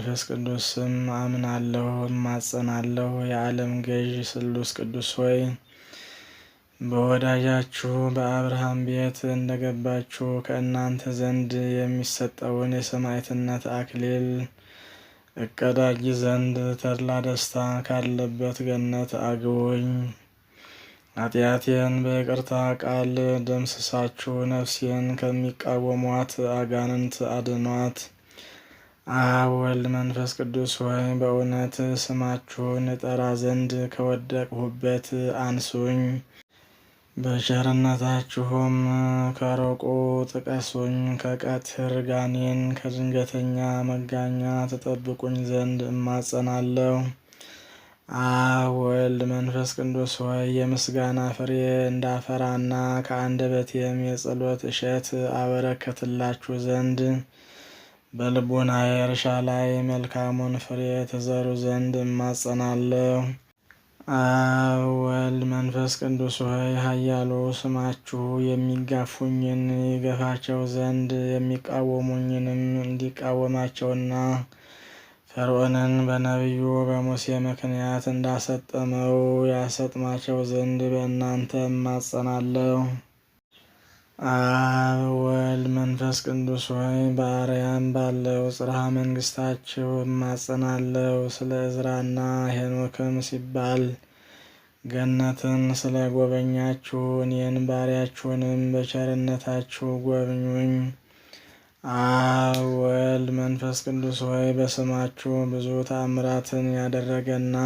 መንፈስ ቅዱስ ስም አምናለሁ እማጸናለሁ። የዓለም ገዥ ስሉስ ቅዱስ ሆይ በወዳጃችሁ በአብርሃም ቤት እንደገባችሁ ከእናንተ ዘንድ የሚሰጠውን የሰማዕትነት አክሊል እቀዳጅ ዘንድ ተድላ ደስታ ካለበት ገነት አግቡኝ። ኃጢአቴን በይቅርታ ቃል ደምስሳችሁ ነፍሴን ከሚቃወሟት አጋንንት አድኗት። አብ ወልድ መንፈስ ቅዱስ ሆይ በእውነት ስማችሁን እጠራ ዘንድ ከወደቅሁበት አንሱኝ። በቸርነታችሁም ከሩቁ ጥቀሱኝ። ከቀትር ጋኔን ከድንገተኛ መጋኛ ተጠብቁኝ ዘንድ እማጸናለሁ። አብ ወልድ መንፈስ ቅዱስ ሆይ የምስጋና ፍሬ እንዳፈራና ከአንደበቴም የጸሎት እሸት አበረከትላችሁ ዘንድ በልቡናዬ እርሻ ላይ መልካሙን ፍሬ ትዘሩ ዘንድ እማጸናለሁ። አብ ወልድ መንፈስ ቅዱስ ሆይ ኃያሉ ስማችሁ የሚጋፉኝን ይገፋቸው ዘንድ የሚቃወሙኝንም እንዲቃወማቸውና ፈርዖንን በነቢዩ በሙሴ ምክንያት እንዳሰጠመው ያሰጥማቸው ዘንድ በእናንተ እማጸናለሁ። አብ ወልድ መንፈስ ቅዱስ ሆይ በአርያም ባለው ጽርሐ መንግስታችሁ እማጸናለሁ። ስለ ዕዝራና ሄኖክም ሲባል ገነትን ስለ ጎበኛችሁ እኔን ባሪያችሁንም በቸርነታችሁ ጎብኙኝ። አብ ወልድ መንፈስ ቅዱስ ሆይ በስማችሁ ብዙ ተአምራትን ያደረገና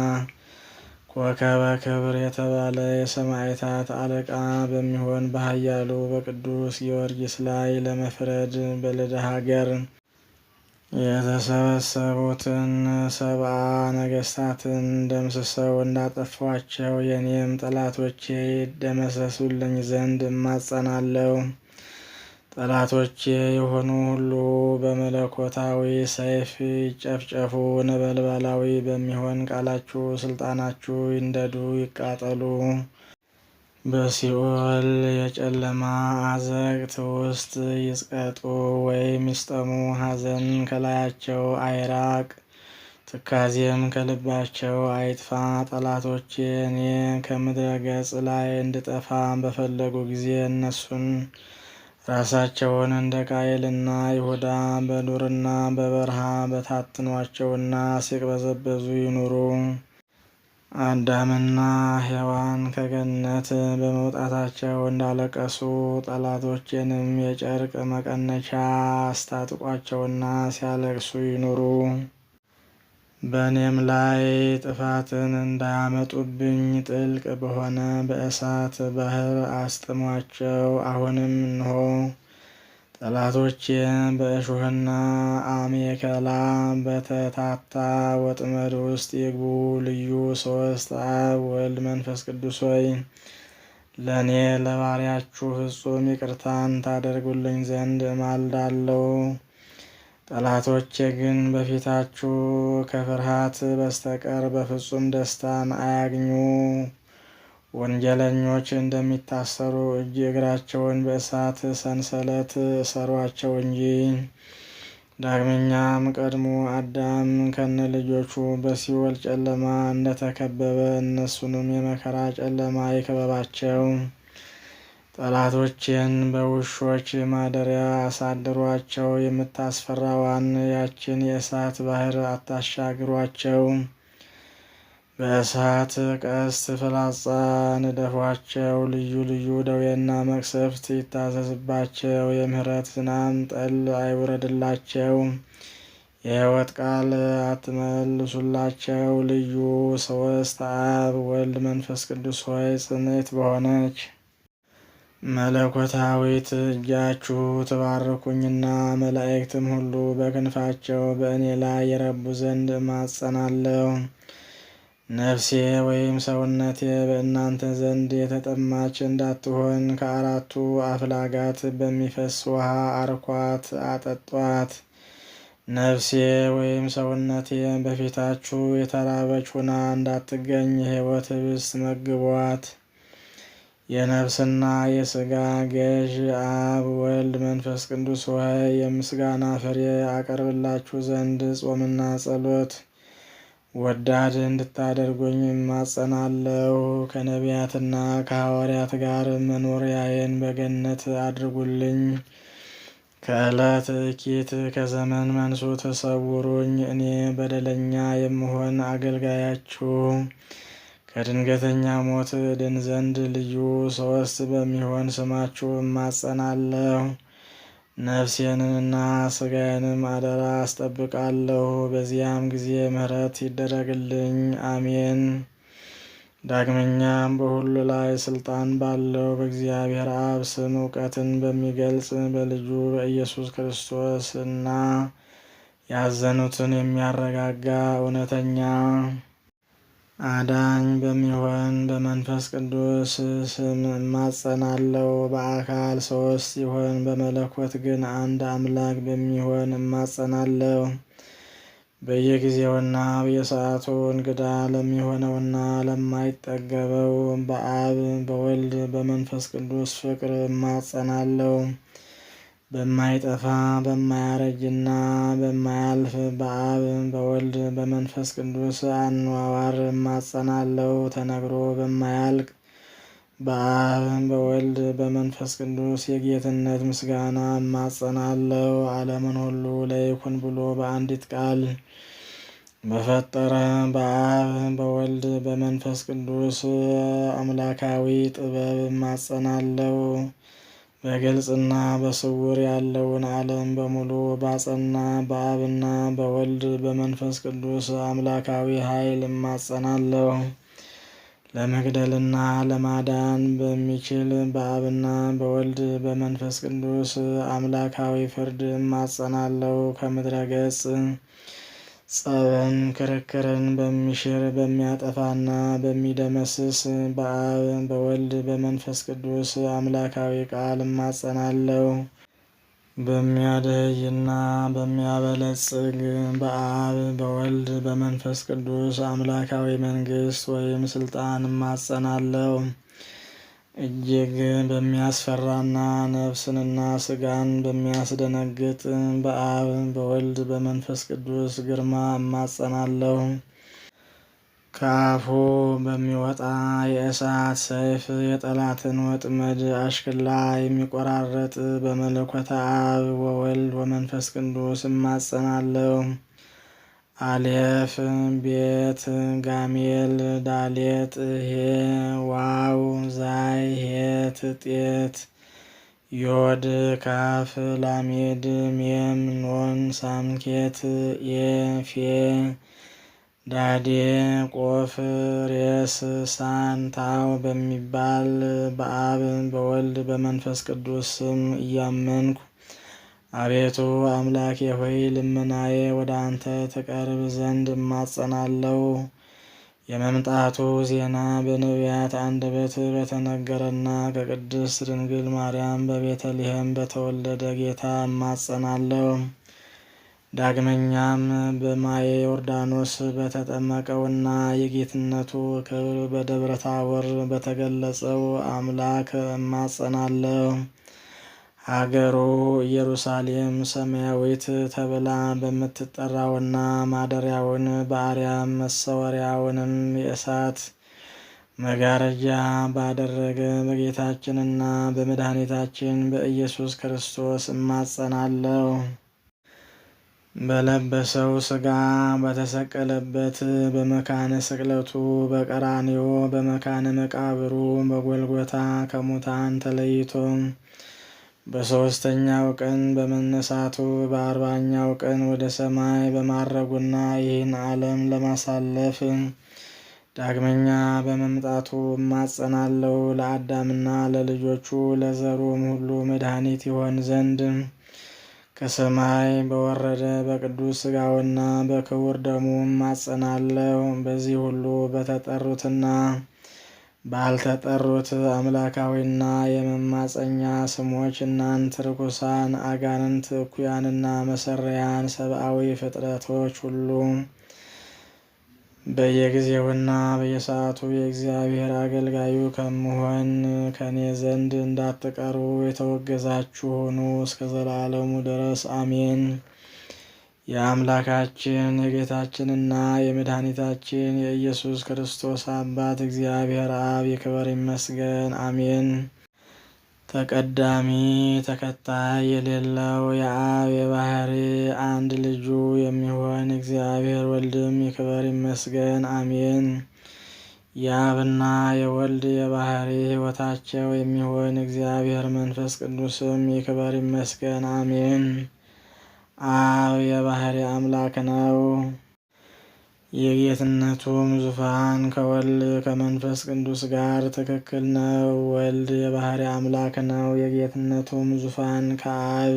ኮከበ ክብር የተባለ የሰማዕታት አለቃ በሚሆን በኃያሉ በቅዱስ ጊዮርጊስ ላይ ለመፍረድ በልዳ ሀገር የተሰበሰቡትን 70 ነገስታትን ደምስሰው እንዳጠፏቸው የኔም ጠላቶቼ ይደመሰሱልኝ ዘንድ እማጸናለሁ። ጠላቶቼ የሆኑ ሁሉ በመለኮታዊ ሰይፍ ይጨፍጨፉ። ነበልባላዊ በሚሆን ቃላችሁ ስልጣናችሁ ይንደዱ ይቃጠሉ። በሲኦል የጨለማ አዘቅት ውስጥ ይስቀጡ ወይም ይስጠሙ። ሐዘን ከላያቸው አይራቅ፣ ትካዜም ከልባቸው አይጥፋ። ጠላቶቼ እኔ ከምድረ ገጽ ላይ እንድጠፋ በፈለጉ ጊዜ እነሱን ራሳቸውን እንደ ቃየልና ይሁዳ በዱርና በበረሃ በታትኗቸውና ሲቅበዘበዙ ይኑሩ። አዳምና ሔዋን ከገነት በመውጣታቸው እንዳለቀሱ ጠላቶቼንም የጨርቅ መቀነቻ አስታጥቋቸውና ሲያለቅሱ ይኑሩ። በእኔም ላይ ጥፋትን እንዳያመጡብኝ ጥልቅ በሆነ በእሳት ባህር አስጥሟቸው። አሁንም እንሆ ጠላቶቼ በእሾህና አሜከላ በተታታ ወጥመድ ውስጥ ይግቡ። ልዩ ሶስት አብ ወልድ መንፈስ ቅዱስ ሆይ ለእኔ ለባሪያችሁ ፍጹም ይቅርታን ታደርጉልኝ ዘንድ እማልዳለሁ። ጠላቶቼ ግን በፊታችሁ ከፍርሃት በስተቀር በፍጹም ደስታን አያግኙ። ወንጀለኞች እንደሚታሰሩ እጅ እግራቸውን በእሳት ሰንሰለት እሰሯቸው እንጂ። ዳግመኛም ቀድሞ አዳም ከነ ልጆቹ በሲኦል ጨለማ እንደተከበበ እነሱንም የመከራ ጨለማ ይክበባቸው። ጠላቶቼን በውሾች ማደሪያ አሳድሯቸው። የምታስፈራዋን ያችን የእሳት ባህር አታሻግሯቸው። በእሳት ቀስት ፍላጻ ንደፏቸው። ልዩ ልዩ ደዌና መቅሰፍት ይታዘዝባቸው። የምህረት ዝናም ጠል አይውረድላቸው። የሕይወት ቃል አትመልሱላቸው። ልዩ ሶስት አብ ወልድ መንፈስ ቅዱስ ሆይ ጽንዕት በሆነች መለኮታዊት እጃችሁ ትባርኩኝና መላእክትም ሁሉ በክንፋቸው በእኔ ላይ የረቡ ዘንድ እማጸናለሁ። ነፍሴ ወይም ሰውነቴ በእናንተ ዘንድ የተጠማች እንዳትሆን ከአራቱ አፍላጋት በሚፈስ ውሃ አርኳት አጠጧት። ነፍሴ ወይም ሰውነቴ በፊታችሁ የተራበች ሁና እንዳትገኝ የሕይወት ህብስት መግቧት። የነፍስና የሥጋ ገዥ አብ ወልድ መንፈስ ቅዱስ ሆይ የምስጋና ፍሬ አቀርብላችሁ ዘንድ ጾምና ጸሎት ወዳድ እንድታደርጉኝ እማጸናለሁ። ከነቢያትና ከሐዋርያት ጋር መኖሪያዬን በገነት አድርጉልኝ። ከዕለት ኪት ከዘመን መንሱ ተሰውሩኝ። እኔ በደለኛ የምሆን አገልጋያችሁ ከድንገተኛ ሞት ድን ዘንድ ልዩ ሶስት በሚሆን ስማችሁ እማጸናለሁ። ነፍሴንና ሥጋዬንም አደራ አስጠብቃለሁ። በዚያም ጊዜ ምሕረት ይደረግልኝ። አሜን። ዳግመኛም በሁሉ ላይ ስልጣን ባለው በእግዚአብሔር አብ ስም እውቀትን በሚገልጽ በልጁ በኢየሱስ ክርስቶስ እና ያዘኑትን የሚያረጋጋ እውነተኛ አዳኝ በሚሆን በመንፈስ ቅዱስ ስም እማጸናለሁ። በአካል ሶስት ሲሆን በመለኮት ግን አንድ አምላክ በሚሆን እማጸናለሁ። በየጊዜውና በየሰዓቱ እንግዳ ለሚሆነውና ለማይጠገበው በአብ በወልድ በመንፈስ ቅዱስ ፍቅር እማጸናለሁ። በማይጠፋ በማያረጅና በማያልፍ በአብ በወልድ በመንፈስ ቅዱስ አኗኗር እማጸናለሁ። ተነግሮ በማያልቅ በአብ በወልድ በመንፈስ ቅዱስ የጌትነት ምስጋና እማጸናለሁ። ዓለምን ሁሉ ለይኩን ብሎ በአንዲት ቃል በፈጠረ በአብ በወልድ በመንፈስ ቅዱስ አምላካዊ ጥበብ እማጸናለሁ። በግልጽና በስውር ያለውን ዓለም በሙሉ ባጸና በአብና በወልድ በመንፈስ ቅዱስ አምላካዊ ኃይል እማጸናለሁ። ለመግደልና ለማዳን በሚችል በአብና በወልድ በመንፈስ ቅዱስ አምላካዊ ፍርድ እማጸናለሁ። ከምድረ ገጽ ጸብን ክርክርን በሚሽር በሚያጠፋና በሚደመስስ በአብ በወልድ በመንፈስ ቅዱስ አምላካዊ ቃል እማጸናለሁ። በሚያደይና በሚያበለጽግ በአብ በወልድ በመንፈስ ቅዱስ አምላካዊ መንግሥት ወይም ስልጣን እማጸናለሁ። እጅግ በሚያስፈራና ነፍስንና ሥጋን በሚያስደነግጥ በአብ በወልድ በመንፈስ ቅዱስ ግርማ እማጸናለሁ። ከአፉ በሚወጣ የእሳት ሰይፍ የጠላትን ወጥመድ አሽክላ የሚቆራረጥ በመለኮተ አብ ወወልድ ወመንፈስ ቅዱስ እማጸናለሁ። አሌፍ ቤት ጋሜል ዳሌጥ ሄ ዋው ዛይ ሄት ጤት ዮድ ካፍ ላሜድ ሜም ኖን ሳምኬት ኤፌ ዳዴ ቆፍ ሬስ ሳንታው በሚባል በአብ በወልድ በመንፈስ ቅዱስ ስም እያመንኩ አቤቱ አምላኬ ሆይ ልመናዬ ወደ አንተ ትቀርብ ዘንድ እማጸናለሁ። የመምጣቱ ዜና በነቢያት አንደበት በተነገረና ከቅድስት ድንግል ማርያም በቤተልሔም በተወለደ ጌታ እማጸናለሁ። ዳግመኛም በማየ ዮርዳኖስ በተጠመቀውና የጌትነቱ ክብር በደብረ ታቦር በተገለጸው አምላክ እማጸናለሁ። ሀገሩ ኢየሩሳሌም ሰማያዊት ተብላ በምትጠራውና ማደሪያውን በአርያም መሰወሪያውንም የእሳት መጋረጃ ባደረገ በጌታችንና በመድኃኒታችን በኢየሱስ ክርስቶስ እማጸናለሁ። በለበሰው ሥጋ በተሰቀለበት በመካነ ስቅለቱ በቀራንዮ በመካነ መቃብሩ በጎልጎታ ከሙታን ተለይቶ በሦስተኛው ቀን በመነሳቱ በ40ኛው ቀን ወደ ሰማይ በማረጉና ይህን ዓለም ለማሳለፍ ዳግመኛ በመምጣቱ እማጸናለሁ። ለአዳምና ለልጆቹ ለዘሩም ሁሉ መድኃኒት ይሆን ዘንድ ከሰማይ በወረደ በቅዱስ ሥጋውና በክቡር ደሙ እማጸናለሁ። በዚህ ሁሉ በተጠሩትና ባልተጠሩት አምላካዊና የመማፀኛ ስሞች እናንት ርኩሳን አጋንንት እኩያንና መሰሪያን ሰብአዊ ፍጥረቶች ሁሉ በየጊዜውና በየሰዓቱ የእግዚአብሔር አገልጋዩ ከምሆን ከኔ ዘንድ እንዳትቀሩ የተወገዛችሁ ሁኑ እስከ ዘላለሙ ድረስ አሜን። የአምላካችን የጌታችንና የመድኃኒታችን የኢየሱስ ክርስቶስ አባት እግዚአብሔር አብ ይክበር ይመስገን፣ አሜን። ተቀዳሚ ተከታይ የሌለው የአብ የባህሪ አንድ ልጁ የሚሆን እግዚአብሔር ወልድም ይክበር ይመስገን፣ አሜን። የአብና የወልድ የባህሪ ሕይወታቸው የሚሆን እግዚአብሔር መንፈስ ቅዱስም ይክበር ይመስገን፣ አሜን። አብ የባህሪ አምላክ ነው። የጌትነቱም ዙፋን ከወልድ ከመንፈስ ቅዱስ ጋር ትክክል ነው። ወልድ የባህሪ አምላክ ነው። የጌትነቱም ዙፋን ከአብ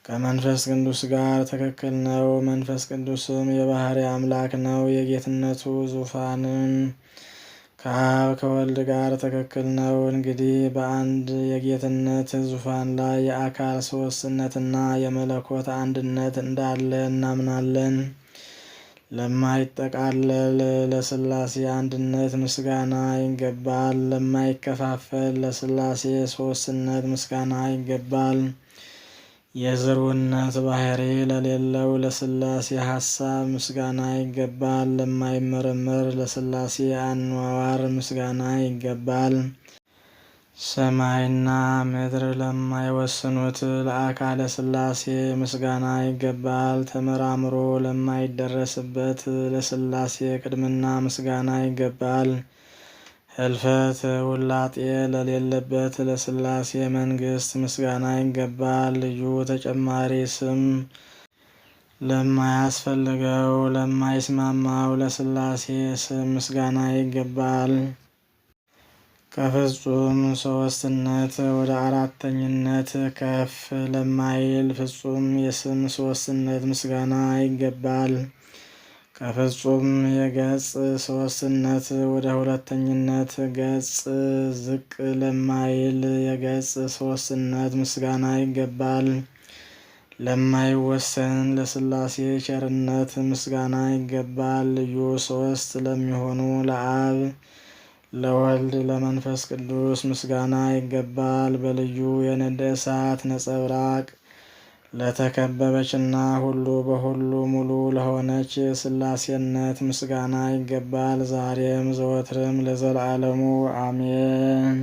ከመንፈስ ቅዱስ ጋር ትክክል ነው። መንፈስ ቅዱስም የባህሪ አምላክ ነው። የጌትነቱ ዙፋንም ከአብ ከወልድ ጋር ትክክል ነው። እንግዲህ በአንድ የጌትነት ዙፋን ላይ የአካል ሶስትነትና የመለኮት አንድነት እንዳለ እናምናለን። ለማይጠቃለል ለሥላሴ አንድነት ምስጋና ይገባል። ለማይከፋፈል ለሥላሴ ሶስትነት ምስጋና ይገባል። የዝሩነት ባህሪ ለሌለው ለሥላሴ ሐሳብ ምስጋና ይገባል። ለማይመረመር ለሥላሴ አኗኗር ምስጋና ይገባል። ሰማይና ምድር ለማይወስኑት ለአካለ ሥላሴ ምስጋና ይገባል። ተመራምሮ ለማይደረስበት ለሥላሴ ቅድምና ምስጋና ይገባል። ህልፈት ውላጤ ለሌለበት ለሥላሴ መንግሥት ምስጋና ይገባል። ልዩ ተጨማሪ ስም ለማያስፈልገው ለማይስማማው ለሥላሴ ስም ምስጋና ይገባል። ከፍጹም ሶስትነት ወደ አራተኝነት ከፍ ለማይል ፍጹም የስም ሶስትነት ምስጋና ይገባል። ከፍጹም የገጽ ሶስትነት ወደ ሁለተኝነት ገጽ ዝቅ ለማይል የገጽ ሶስትነት ምስጋና ይገባል። ለማይወሰን ለሥላሴ ቸርነት ምስጋና ይገባል። ልዩ ሶስት ለሚሆኑ ለአብ ለወልድ ለመንፈስ ቅዱስ ምስጋና ይገባል። በልዩ የነደ እሳት ነጸብራቅ ለተከበበችና ሁሉ በሁሉ ሙሉ ለሆነች ሥላሴነት ምስጋና ይገባል። ዛሬም ዘወትርም ለዘላለሙ አሜን።